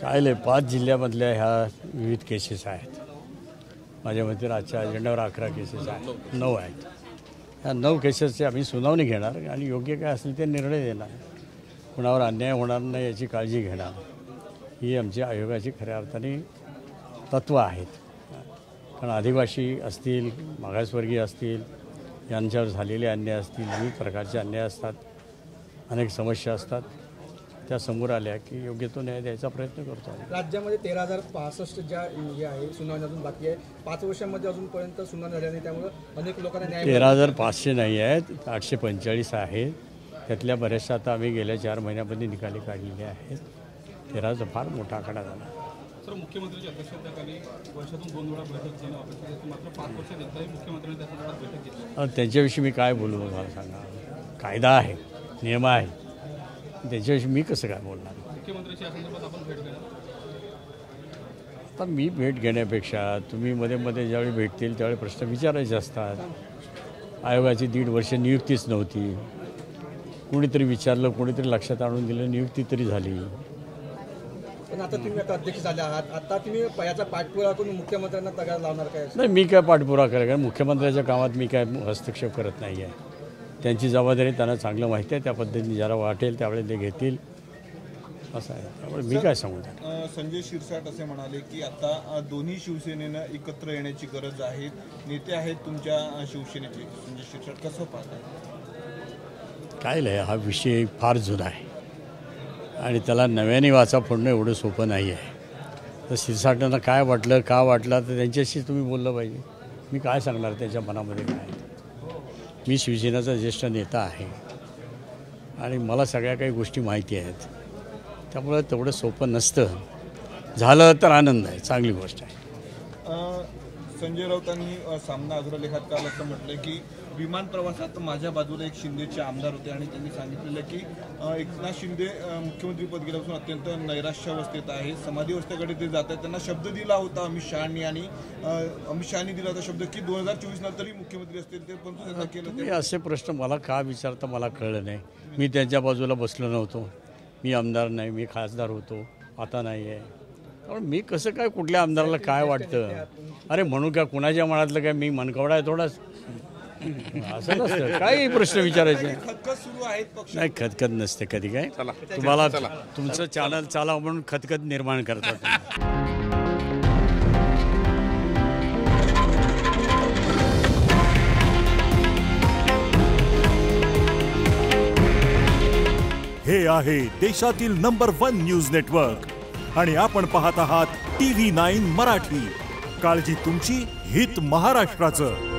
काय नाही, 5 जिल्ह्यामधल्या ह्या विविध केसेस आहेत. माझ्या मते आजच्या अजेंड्यावर 11 केसेस आहेत, 9 आहेत. ह्या 9 केसेसची आम्ही सुनावणी घेणार आणि योग्य काय असेल ते निर्णय देणार. कुणावर अन्याय होणार नाही याची काळजी घेणार. ही आमच्या आयोगाची खऱ्या अर्थाने तत्त्व आहेत. कारण आदिवासी असतील, मागासवर्गीय असतील, यांच्यावर झालेले अन्याय असतील, विविध प्रकारचे अन्याय असतात, अनेक समस्या असतात. त्या समोर आल्या की योग्य तो न्याय द्यायचा प्रयत्न करतो. राज्यामध्ये 13,065 ज्या हे आहे सुनावणी अजून बाकी आहे. 5 वर्षांमध्ये अजूनपर्यंत सुनावणी झाली नाही, त्यामुळे अनेक लोकांना न्याय 13,500 नाही आहेत, 845 आहेत. त्यातल्या बऱ्याचशा आता आम्ही गेल्या 4 महिन्यामध्ये निकाली काढलेले आहेत. 13चा फार मोठा आकडा झाला. सर, मुख्यमंत्र्यांच्या अध्यक्षतेखाली वर्षातून 2 वेळा बैठक घेणं अपेक्षित आहे, मात्र 5 वर्षात एकदाही मुख्यमंत्र्यांनी त्या संदर्भात बैठक घेतली. त्यांच्याविषयी मी काय बोलू मला सांगा. कायदा आहे, नियम आहे, त्याच्याविषयी मी कसं काय बोलणार. मुख्यमंत्र्यांची या संदर्भात आपण भेट घेणार. आता मी भेट घेण्यापेक्षा तुम्ही मध्ये मध्ये ज्यावेळी भेटतील त्यावेळी प्रश्न विचारायचे असतात. आयोगाची 1.5 वर्ष नियुक्तीच नव्हती. कोणीतरी विचारलं, कोणीतरी लक्षात आणून दिलं, नियुक्ती तरी झाली. पण आता तुम्ही आता अध्यक्ष झाले आहात, आता तुम्ही याचा पाठपुरावा करून मुख्यमंत्र्यांना तगार लावणार काय? नाही, मी काय पाठपुरावा करेल, कारण मुख्यमंत्र्यांच्या कामात मी काय हस्तक्षेप करत नाही आहे. त्यांची जबाबदारी त्यांना चांगलं माहिती आहे. त्या पद्धतीने ज्याला वाटेल त्यावेळेला ते घेतील असं आहे. त्यामुळे मी काय सांगू. संजय शिरसाट असे म्हणाले की आता दोन्ही शिवसेनेनं एकत्र येण्याची गरज आहे. नेते आहेत तुमच्या शिवसेनेचे, संजय शिरसाट कसं पाहतात? काय नाही, हा विषय फार जुना आहे आणि त्याला नव्याने वाचा फोडणं एवढं सोपं नाही आहे. तर शिरसाटांना काय वाटलं, का वाटलं, तर त्यांच्याशी तुम्ही बोललं पाहिजे. मी काय सांगणार त्याच्या मनामध्ये काय. मी शिवसेनेचा ज्येष्ठ नेता आहे आणि मला सगळ्या काही गोष्टी माहिती आहेत. त्यामुळं तेवढं सोपं नसतं. झालं तर आनंद आहे, चांगली गोष्ट आहे. संजय राऊतांनी सामना अग्रलेखात काल असं म्हटलं की विमान प्रवासात माझ्या बाजूला एक शिंदेचे आमदार होते आणि त्यांनी सांगितलेलं की एकनाथ शिंदे मुख्यमंत्रीपद गेल्यापासून अत्यंत नैराश्यावस्थेत आहे. समाधीवस्थेकडे ते जात आहेत. त्यांना शब्द दिला होता अमित शहानी दिला होता शब्द की 2024 नंतरही मुख्यमंत्री असतील ते, पण त्यांना केलं. तुम्ही असे प्रश्न मला का विचारता मला कळलं नाही. मी त्यांच्या बाजूला बसलो नव्हतो. मी आमदार नाही, मी खासदार होतो, आता नाही आहे. कारण मी कसं काय कुठल्या आमदाराला काय वाटतं. अरे म्हणू का कुणाच्या मनातलं काय मी मनकवडा आहे थोडाच, असं नसतं. काही प्रश्न विचारायचे सुरू आहेत. नाही, खतखत नसते कधी काय. तुम्हाला तुमचं चॅनल चालावं म्हणून खतखत निर्माण करतात. हे आहे देशातील नंबर 1 न्यूज नेटवर्क आणि आपण पाहत आहात TV9 मराठी. काळजी तुमची, हित महाराष्ट्राचं.